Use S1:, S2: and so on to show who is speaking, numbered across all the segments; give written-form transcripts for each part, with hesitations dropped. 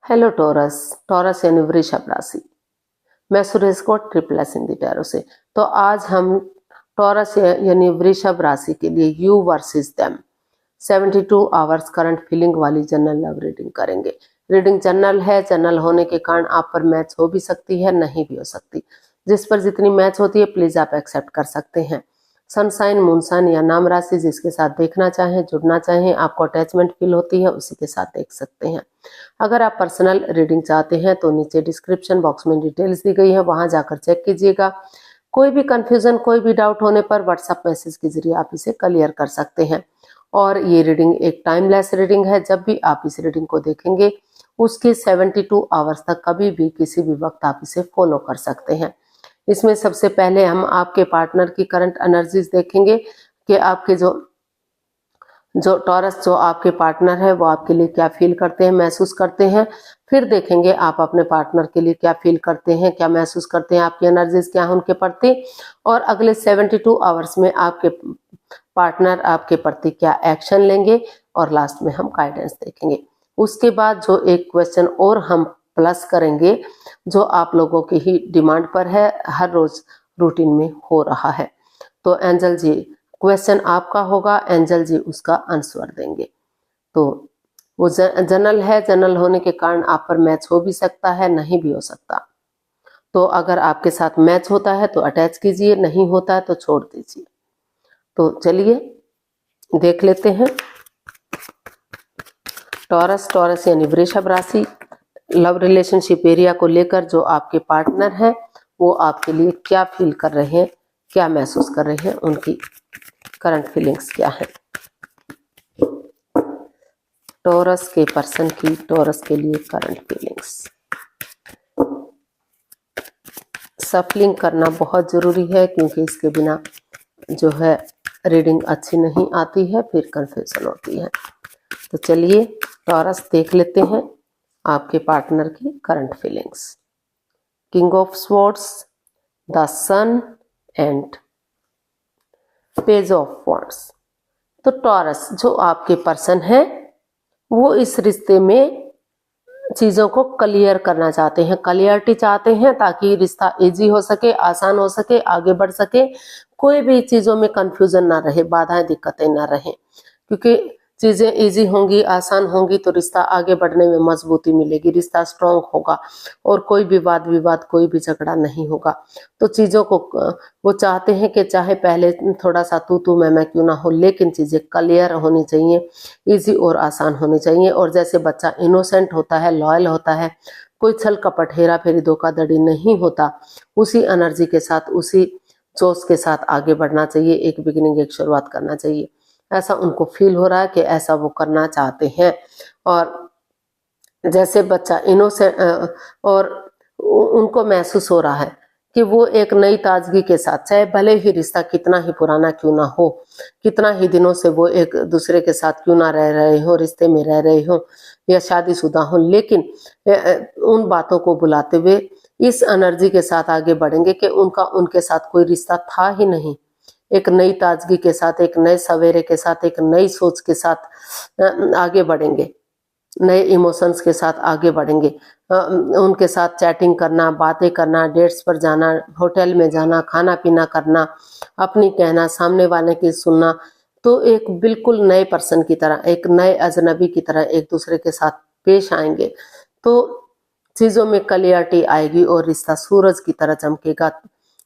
S1: Hello taurus. Taurus यानी वृषभ राशि। मैं सुरेश को ट्रिपल एस हिंदी टैरो से। तो आज हम टॉरस यानी वृषभ राशि के लिए you versus them 72 hours current feeling वाली जनरल लव रीडिंग करेंगे। रीडिंग जनरल है। जनरल होने के कारण आप पर मैच हो भी सकती है, नहीं भी हो सकती। जिस पर जितनी मैच होती है प्लीज आप एक्सेप्ट कर सकते हैं। सनसाइन, मूनसाइन या नाम राशि जिसके साथ देखना चाहें, जुड़ना चाहें, आपको अटैचमेंट फील होती है उसी के साथ देख सकते हैं। अगर आप पर्सनल रीडिंग चाहते हैं तो नीचे डिस्क्रिप्शन बॉक्स में डिटेल्स दी गई है, वहां जाकर चेक कीजिएगा। कोई भी कंफ्यूजन, कोई भी डाउट होने पर व्हाट्सएप मैसेज के जरिए आप इसे क्लियर कर सकते हैं। और ये रीडिंग एक टाइमलेस रीडिंग है। जब भी आप इस रीडिंग को देखेंगे उसके 72 आवर्स तक कभी भी किसी भी वक्त आप इसे फॉलो कर सकते हैं। इसमें सबसे पहले हम आपके पार्टनर की करंट एनर्जीज देखेंगे कि आपके जो टॉरस जो आपके पार्टनर है वो आपके लिए क्या फील करते हैं, महसूस करते हैं। फिर देखेंगे आप अपने पार्टनर के लिए क्या फील करते हैं, क्या महसूस करते हैं, आपकी एनर्जीज क्या है उनके प्रति। और अगले 72 आवर्स में आपके पार्टनर आपके प्रति क्या एक्शन लेंगे। और लास्ट में हम गाइडेंस देखेंगे। उसके बाद जो एक क्वेश्चन और हम प्लस करेंगे जो आप लोगों की ही डिमांड पर है, हर रोज रूटीन में हो रहा है। तो एंजल जी, क्वेश्चन आपका होगा, एंजल जी उसका आंसर देंगे। तो वो जनरल है। जनरल होने के कारण आप पर मैच हो भी सकता है, नहीं भी हो सकता। तो अगर आपके साथ मैच होता है तो अटैच कीजिए, नहीं होता है तो छोड़ दीजिए। तो चलिए देख लेते हैं। टॉरस यानी वृषभ राशि, लव रिलेशनशिप एरिया को लेकर जो आपके पार्टनर हैं वो आपके लिए क्या फील कर रहे हैं, क्या महसूस कर रहे हैं, उनकी करंट फीलिंग्स क्या है। टॉरस के पर्सन की टॉरस के लिए करंट फीलिंग्स। सफलिंग करना बहुत जरूरी है क्योंकि इसके बिना जो है रीडिंग अच्छी नहीं आती है, फिर कंफ्यूजन होती है। तो चलिए टॉरस देख लेते हैं आपके पार्टनर की current feelings. King of swords, the sun and page of wands. तो टॉरस जो आपके पर्सन है वो इस रिश्ते में चीजों को क्लियर करना चाहते हैं, क्लियरिटी चाहते हैं ताकि रिश्ता इजी हो सके, आसान हो सके, आगे बढ़ सके, कोई भी चीजों में कंफ्यूजन ना रहे, बाधाएं दिक्कतें ना रहे। क्योंकि चीजें इजी होंगी, आसान होंगी तो रिश्ता आगे बढ़ने में मजबूती मिलेगी, रिश्ता स्ट्रांग होगा और कोई भी वाद विवाद, कोई भी झगड़ा नहीं होगा। तो चीजों को वो चाहते हैं कि चाहे पहले थोड़ा सा तू मैं क्यों ना हो, लेकिन चीजें क्लियर होनी चाहिए, इजी और आसान होनी चाहिए। और जैसे बच्चा इनोसेंट होता है, लॉयल होता है, कोई छल कपट, हेरा फेरी, धोखाधड़ी नहीं होता, उसी एनर्जी के साथ, उसी जोश के साथ आगे बढ़ना चाहिए। एक बिगिनिंग, एक शुरुआत करना चाहिए। ऐसा उनको फील हो रहा है कि ऐसा वो करना चाहते हैं। और जैसे बच्चा इनोसेंट और उनको महसूस हो रहा है कि वो एक नई ताजगी के साथ, चाहे भले ही रिश्ता कितना ही पुराना क्यों ना हो, कितना ही दिनों से वो एक दूसरे के साथ क्यों ना रह रहे हो, रिश्ते में रह रहे हो या शादीशुदा हो, लेकिन उन बातों को बुलाते हुए इस एनर्जी के साथ आगे बढ़ेंगे कि उनका उनके साथ कोई रिश्ता था ही नहीं। एक नई ताजगी के साथ, एक नए सवेरे के साथ, एक नई सोच के साथ आगे बढ़ेंगे, नए इमोशंस के साथ आगे बढ़ेंगे। उनके साथ चैटिंग करना, बातें करना, डेट्स पर जाना, होटल में जाना, खाना पीना करना, अपनी कहना, सामने वाले की सुनना। तो एक बिल्कुल नए पर्सन की तरह, एक नए अजनबी की तरह एक दूसरे के साथ पेश आएंगे। तो चीजों में क्लियरिटी आएगी और रिश्ता सूरज की तरह चमकेगा,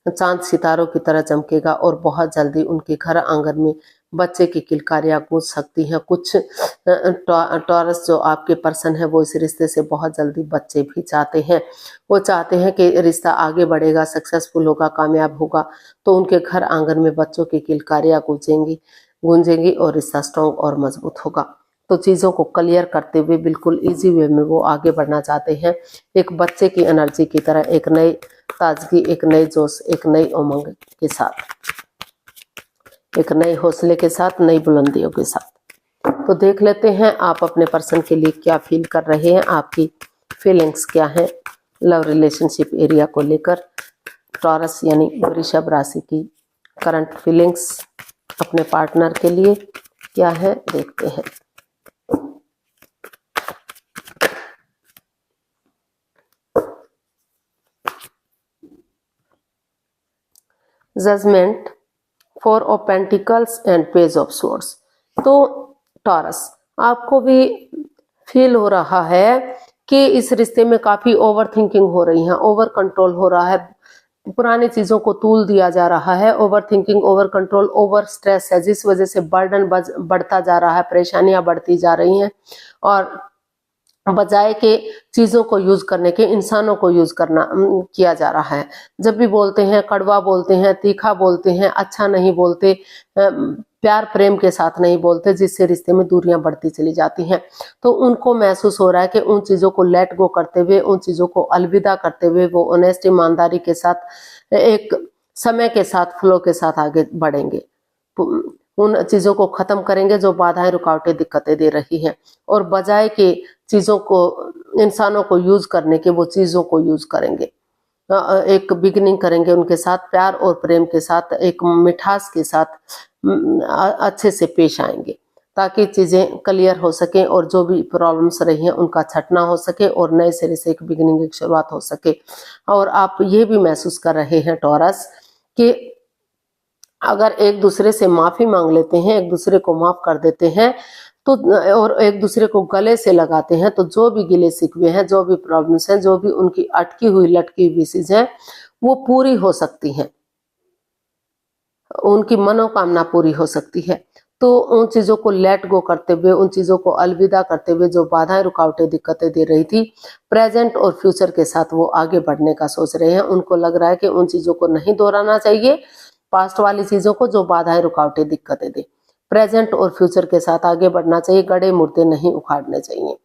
S1: चांद सितारों की तरह चमकेगा और बहुत जल्दी उनके घर आंगन में बच्चे की किलकारियां गूंज सकती हैं। कुछ टॉरस जो आपके पर्सन है वो इस रिश्ते से बहुत जल्दी बच्चे भी चाहते हैं। वो चाहते हैं कि रिश्ता आगे बढ़ेगा, सक्सेसफुल होगा, कामयाब होगा, तो उनके घर आंगन में बच्चों की किलकारियां गूंजेंगी और रिश्ता स्ट्रॉन्ग और मजबूत होगा। तो चीज़ों को क्लियर करते हुए बिल्कुल इजी वे में वो आगे बढ़ना चाहते हैं, एक बच्चे की एनर्जी की तरह, एक नई ताजगी, एक नई जोश, एक नई उमंग के साथ, एक नए हौसले के साथ, नई बुलंदियों के साथ। तो देख लेते हैं आप अपने पर्सन के लिए क्या फील कर रहे हैं, आपकी फीलिंग्स क्या है लव रिलेशनशिप एरिया को लेकर। टॉरस यानी वृषभ राशि की करंट फीलिंग्स अपने पार्टनर के लिए क्या है, देखते हैं। Judgement, 4 of pentacles and page of swords. तो टॉरस, आपको भी फील हो रहा है कि इस रिश्ते में काफी ओवर थिंकिंग हो रही है, ओवर कंट्रोल हो रहा है, पुरानी चीजों को तूल दिया जा रहा है। Over thinking, over control, over stress है, जिस वजह से बर्डन बढ़ता जा रहा है, परेशानियां बढ़ती जा रही हैं, और बजाय के चीजों को यूज करने के इंसानों को यूज करना किया जा रहा है। जब भी बोलते हैं कड़वा बोलते हैं, तीखा बोलते हैं, अच्छा नहीं बोलते, प्यार प्रेम के साथ नहीं बोलते, जिससे रिश्ते में दूरियां बढ़ती चली जाती हैं। तो उनको महसूस हो रहा है कि उन चीजों को लेट गो करते हुए, उन चीजों को अलविदा करते हुए वो ऑनेस्ट ईमानदारी के साथ, एक समय के साथ, फ्लो के साथ आगे बढ़ेंगे, उन चीजों को खत्म करेंगे जो बाधाएं, रुकावटें, दिक्कतें दे रही हैं, और बजाय के चीजों को, इंसानों को यूज करने के, वो चीजों को यूज करेंगे। एक बिगिनिंग करेंगे उनके साथ, प्यार और प्रेम के साथ, एक मिठास के साथ अच्छे से पेश आएंगे, ताकि चीजें क्लियर हो सके और जो भी प्रॉब्लम्स रही हैं उनका छटना हो सके और नए सिरे से एक बिगिनिंग, एक शुरुआत हो सके। और आप ये भी महसूस कर रहे हैं टॉरस कि अगर एक दूसरे से माफी मांग लेते हैं, एक दूसरे को माफ कर देते हैं, तो और एक दूसरे को गले से लगाते हैं, तो जो भी गिले शिकवे हैं, जो भी प्रॉब्लम्स हैं, जो भी उनकी अटकी हुई लटकी हुई विशेष हैं, वो पूरी हो सकती हैं, उनकी मनोकामना पूरी हो सकती है। तो उन चीजों को लेट गो करते हुए, उन चीजों को अलविदा करते हुए, जो बाधाएं, रुकावटें, दिक्कतें दे रही थी, प्रेजेंट और फ्यूचर के साथ वो आगे बढ़ने का सोच रहे हैं। उनको लग रहा है कि उन चीजों को नहीं दोहराना चाहिए, पास्ट वाली चीजों को, जो बाधाएं, रुकावटें, दिक्कतें दे, प्रेजेंट और फ्यूचर के साथ आगे बढ़ना चाहिए। गड़े मुर्दे नहीं उखाड़ने चाहिए,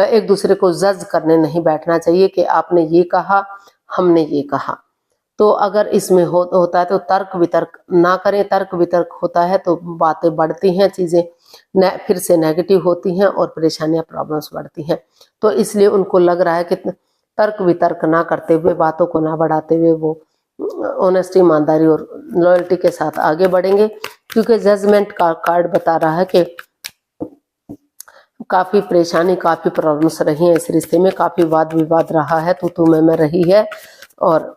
S1: एक दूसरे को जज करने नहीं बैठना चाहिए कि आपने ये कहा, हमने ये कहा। तो अगर इसमें होता है तो तर्क वितर्क ना करें। तर्क वितर्क होता है तो बातें बढ़ती हैं, चीजें फिर से नेगेटिव होती हैं और परेशानियां, प्रॉब्लम्स बढ़ती हैं। तो इसलिए उनको लग रहा है कि तर्क वितर्क ना करते हुए, बातों को ना बढ़ाते हुए, वो ऑनेस्टी, ईमानदारी और लॉयल्टी के साथ आगे बढ़ेंगे। क्योंकि जजमेंट का कार्ड बता रहा है कि काफी परेशानी, काफी प्रॉब्लम्स रही हैं इस रिश्ते में, काफी वाद विवाद रहा है, तू मैं रही है, और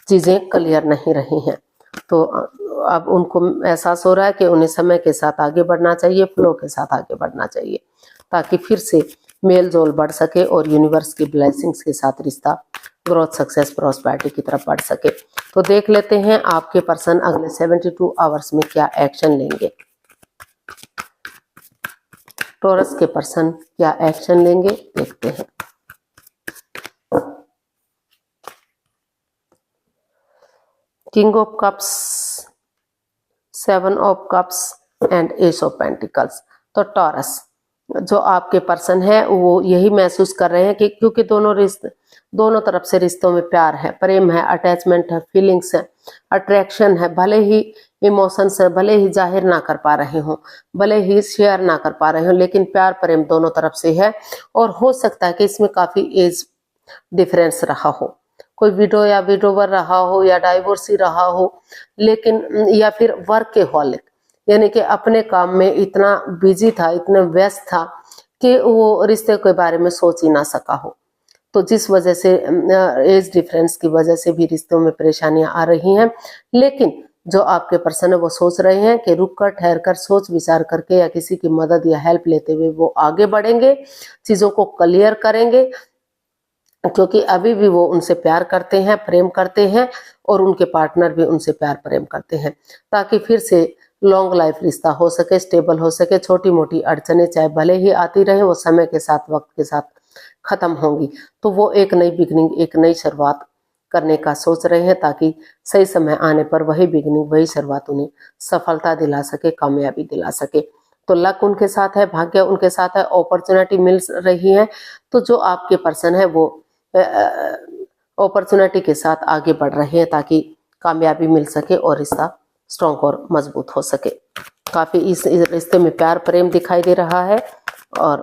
S1: चीजें क्लियर नहीं रही हैं। तो अब उनको एहसास हो रहा है कि उन्हें समय के साथ आगे बढ़ना चाहिए, फ्लो के साथ आगे बढ़ना चाहिए, ताकि फिर से मेल जोल बढ़ सके और यूनिवर्स की ब्लेसिंग्स के साथ रिश्ता ग्रोथ, सक्सेस, प्रॉस्पेरिटी की तरफ बढ़ सके। तो देख लेते हैं आपके पर्सन अगले 72 आवर्स में क्या एक्शन लेंगे। टॉरस के पर्सन क्या एक्शन लेंगे, देखते हैं। King of cups, 7 of cups and S of pentacles. तो टॉरस, जो आपके पर्सन है वो यही महसूस कर रहे हैं कि क्योंकि दोनों तरफ से रिश्तों में प्यार है, प्रेम है, अटैचमेंट है, फीलिंग्स है, अट्रैक्शन है, भले ही इमोशंस है, भले ही जाहिर ना कर पा रहे हो, भले ही शेयर ना कर पा रहे हो, लेकिन प्यार प्रेम दोनों तरफ से है। और हो सकता है कि इसमें काफी एज डिफरेंस रहा हो, कोई विडो या विडोवर रहा हो, या डाइवोर्सी रहा हो, लेकिन या फिर वर्कहॉलिक, यानी कि अपने काम में इतना बिजी था, इतना व्यस्त था कि वो रिश्ते के बारे में सोच ही ना सका हो। तो जिस वजह से एज डिफरेंस की वजह से भी रिश्तों में परेशानियां आ रही हैं। लेकिन जो आपके पर्सन है वो सोच रहे हैं कि रुक कर, ठहर कर, सोच विचार करके, या किसी की मदद या हेल्प लेते हुए वो आगे बढ़ेंगे, चीजों को क्लियर करेंगे, क्योंकि अभी भी वो उनसे प्यार करते हैं, प्रेम करते हैं, और उनके पार्टनर भी उनसे प्यार प्रेम करते हैं, ताकि फिर से लॉन्ग लाइफ रिश्ता हो सके, स्टेबल हो सके। छोटी मोटी अड़चने चाहे भले ही आती रहे, वो समय के साथ, वक्त के साथ खत्म होंगी। तो वो एक नई बिगनिंग, एक नई शुरुआत करने का सोच रहे हैं, ताकि सही समय आने पर वही बिगनिंग, वही शुरुआत उन्हें सफलता दिला सके, कामयाबी दिला सके। तो लक उनके साथ है, भाग्य उनके साथ है, अपॉर्चुनिटी मिल रही है। तो जो आपके पर्सन है वो अपॉर्चुनिटी के साथ आगे बढ़ रहे हैं, ताकि कामयाबी मिल सके और रिश्ता स्ट्रॉन्ग और मजबूत हो सके। काफी इस रिश्ते में प्यार प्रेम दिखाई दे रहा है, और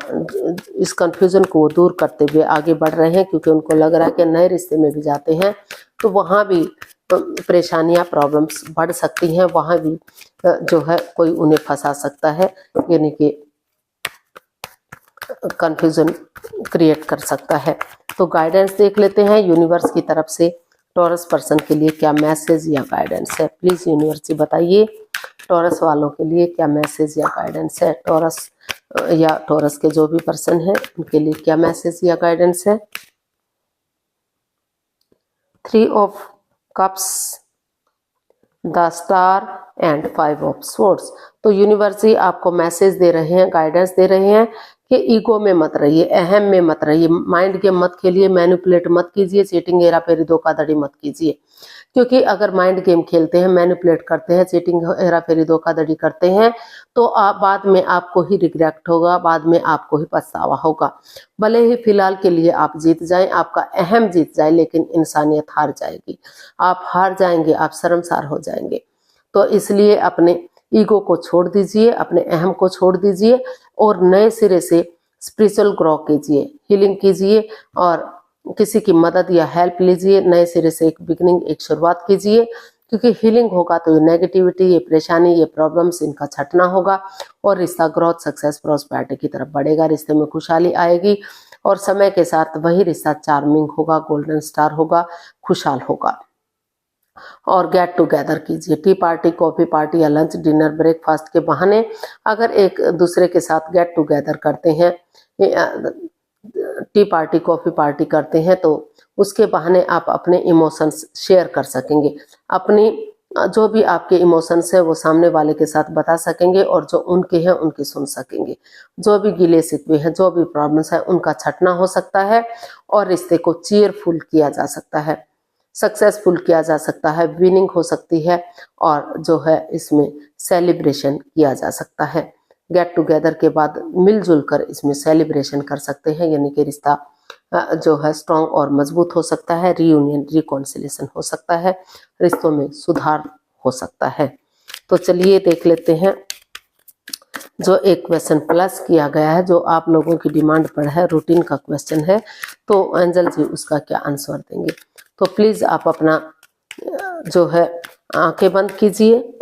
S1: इस कंफ्यूजन को वो दूर करते हुए आगे बढ़ रहे हैं, क्योंकि उनको लग रहा है कि नए रिश्ते में भी जाते हैं तो वहां भी परेशानियां, प्रॉब्लम्स बढ़ सकती हैं, वहां भी जो है कोई उन्हें फंसा सकता है, यानी कि कंफ्यूजन क्रिएट कर सकता है। तो गाइडेंस देख लेते हैं यूनिवर्स की तरफ से टॉरस पर्सन के लिए क्या मैसेज या गाइडेंस है, प्लीज यूनिवर्स बताइए टॉरस वालों के लिए क्या मैसेज या गाइडेंस है, टॉरस या टॉरस के जो भी पर्सन है उनके लिए क्या मैसेज या गाइडेंस है। 3 of cups, the star and 5 of swords. तो यूनिवर्स ही आपको मैसेज दे रहे हैं, गाइडेंस दे रहे हैं कि ईगो में मत रहिए, अहम में मत रहिए, माइंड गेम मत खेलिए, मैनिपुलेट मत कीजिए, चीटिंग हेरा फेरी धोखाधड़ी मत कीजिए। क्योंकि अगर माइंड गेम खेलते हैं, मैनिपुलेट करते हैं, चीटिंग हेरा फेरी धोखाधड़ी करते हैं तो आप बाद में आपको ही रिग्रेट होगा, बाद में आपको ही पछतावा होगा। भले ही फिलहाल के लिए आप जीत जाएं, आपका अहम जीत जाए, लेकिन इंसानियत हार जाएगी, आप हार जाएंगे, आप शर्मसार हो जाएंगे। तो इसलिए अपने ईगो को छोड़ दीजिए, अपने अहम को छोड़ दीजिए और नए सिरे से स्पिरिचुअल ग्रो कीजिए, हीलिंग कीजिए और किसी की मदद या हेल्प लीजिए, नए सिरे से एक बिगनिंग, एक शुरुआत कीजिए। क्योंकि हीलिंग होगा तो ये नेगेटिविटी, ये परेशानी, ये प्रॉब्लम्स, इनका छटना होगा और रिश्ता ग्रोथ, सक्सेस, प्रॉस्पेरिटी की तरफ बढ़ेगा, रिश्ते में खुशहाली आएगी और समय के साथ वही रिश्ता चार्मिंग होगा, गोल्डन स्टार होगा, खुशहाल होगा। और गेट टुगेदर कीजिए, टी पार्टी, कॉफी पार्टी या लंच, डिनर, ब्रेकफास्ट के बहाने अगर एक दूसरे के साथ गेट टुगेदर करते हैं, टी पार्टी, कॉफी पार्टी करते हैं तो उसके बहाने आप अपने इमोशंस शेयर कर सकेंगे, अपनी जो भी आपके इमोशंस है वो सामने वाले के साथ बता सकेंगे और जो उनके हैं उनकी सुन सकेंगे, जो भी गिले शिकवे हैं, जो भी प्रॉब्लम्स है उनका छटना हो सकता है और रिश्ते को चीयरफुल किया जा सकता है, सक्सेसफुल किया जा सकता है, विनिंग हो सकती है और जो है इसमें सेलिब्रेशन किया जा सकता है। गेट टुगेदर के बाद मिलजुल कर इसमें सेलिब्रेशन कर सकते हैं, यानी कि रिश्ता जो है स्ट्रॉन्ग और मजबूत हो सकता है, रीयूनियन, रिकॉन्सिलेशन हो सकता है, रिश्तों में सुधार हो सकता है। तो चलिए देख लेते हैं जो एक क्वेश्चन प्लस किया गया है, जो आप लोगों की डिमांड पर है, रूटीन का क्वेश्चन है, तो एंजल जी उसका क्या आंसर देंगे। तो प्लीज आप अपना जो है आंखें बंद कीजिए,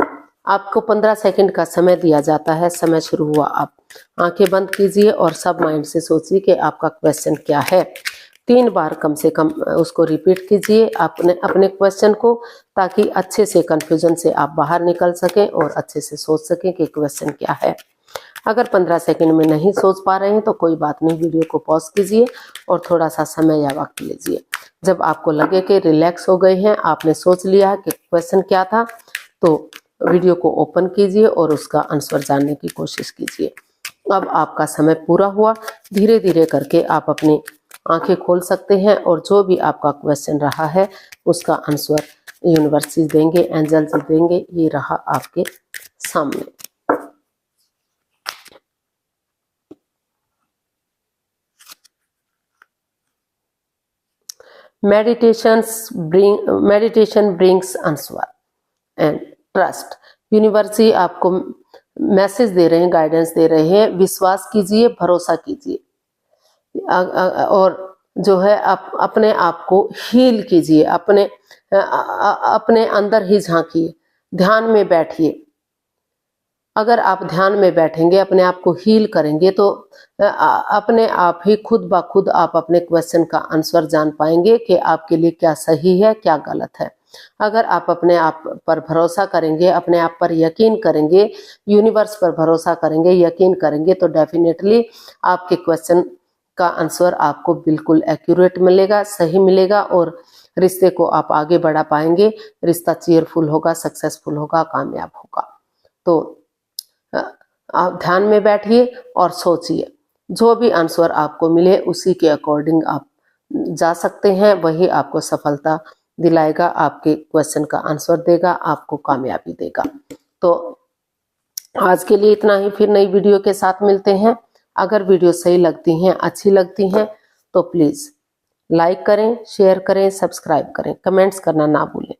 S1: आपको 15 सेकंड का समय दिया जाता है, समय शुरू हुआ, आप आंखें बंद कीजिए और सब माइंड से सोचिए कि आपका क्वेश्चन क्या है। 3 बार कम से कम उसको रिपीट कीजिए अपने क्वेश्चन को, ताकि अच्छे से कंफ्यूजन से आप बाहर निकल सकें और अच्छे से सोच सकें कि क्वेश्चन क्या है। अगर 15 सेकंड में नहीं सोच पा रहे हैं तो कोई बात नहीं, वीडियो को पॉज कीजिए और थोड़ा सा समय या वक्त लीजिए। जब आपको लगे कि रिलैक्स हो गए हैं, आपने सोच लिया है कि क्वेश्चन क्या था, तो वीडियो को ओपन कीजिए और उसका आंसर जानने की कोशिश कीजिए। अब आपका समय पूरा हुआ, धीरे धीरे करके आप अपनी आंखें खोल सकते हैं और जो भी आपका क्वेश्चन रहा है उसका आंसर यूनिवर्स देंगे, एंजल देंगे। ये रहा आपके सामने। Meditation brings answer and trust. Universe आपको मैसेज दे रहे हैं, गाइडेंस दे रहे हैं, विश्वास कीजिए, भरोसा कीजिए और जो है आप अपने आप को हील कीजिए, अपने अंदर ही झांकिए, ध्यान में बैठिए। अगर आप ध्यान में बैठेंगे, अपने आप को हील करेंगे तो अपने आप ही खुद ब खुद आप अपने क्वेश्चन का आंसर जान पाएंगे कि आपके लिए क्या सही है, क्या गलत है। अगर आप अपने आप पर भरोसा करेंगे, अपने आप पर यकीन करेंगे, यूनिवर्स पर भरोसा करेंगे, यकीन करेंगे, तो डेफिनेटली आपके क्वेश्चन का आंसर आपको बिल्कुल एक्यूरेट मिलेगा, सही मिलेगा और रिश्ते को आप आगे बढ़ा पाएंगे। रिश्ता चीयरफुल होगा, सक्सेसफुल होगा, कामयाब होगा। तो आप ध्यान में बैठिए और सोचिए, जो भी आंसर आपको मिले उसी के अकॉर्डिंग आप जा सकते हैं, वही आपको सफलता दिलाएगा, आपके क्वेश्चन का आंसर देगा, आपको कामयाबी देगा। तो आज के लिए इतना ही, फिर नई वीडियो के साथ मिलते हैं। अगर वीडियो सही लगती हैं, अच्छी लगती हैं तो प्लीज लाइक करें, शेयर करें, सब्सक्राइब करें, कमेंट्स करना ना भूलें,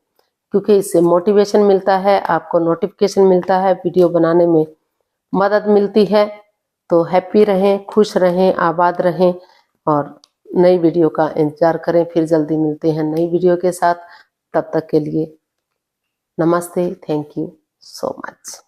S1: क्योंकि इससे मोटिवेशन मिलता है, आपको नोटिफिकेशन मिलता है, वीडियो बनाने में मदद मिलती है। तो हैप्पी रहें, खुश रहें, आबाद रहें और नई वीडियो का इंतजार करें। फिर जल्दी मिलते हैं नई वीडियो के साथ। तब तक के लिए नमस्ते, थैंक यू सो मच।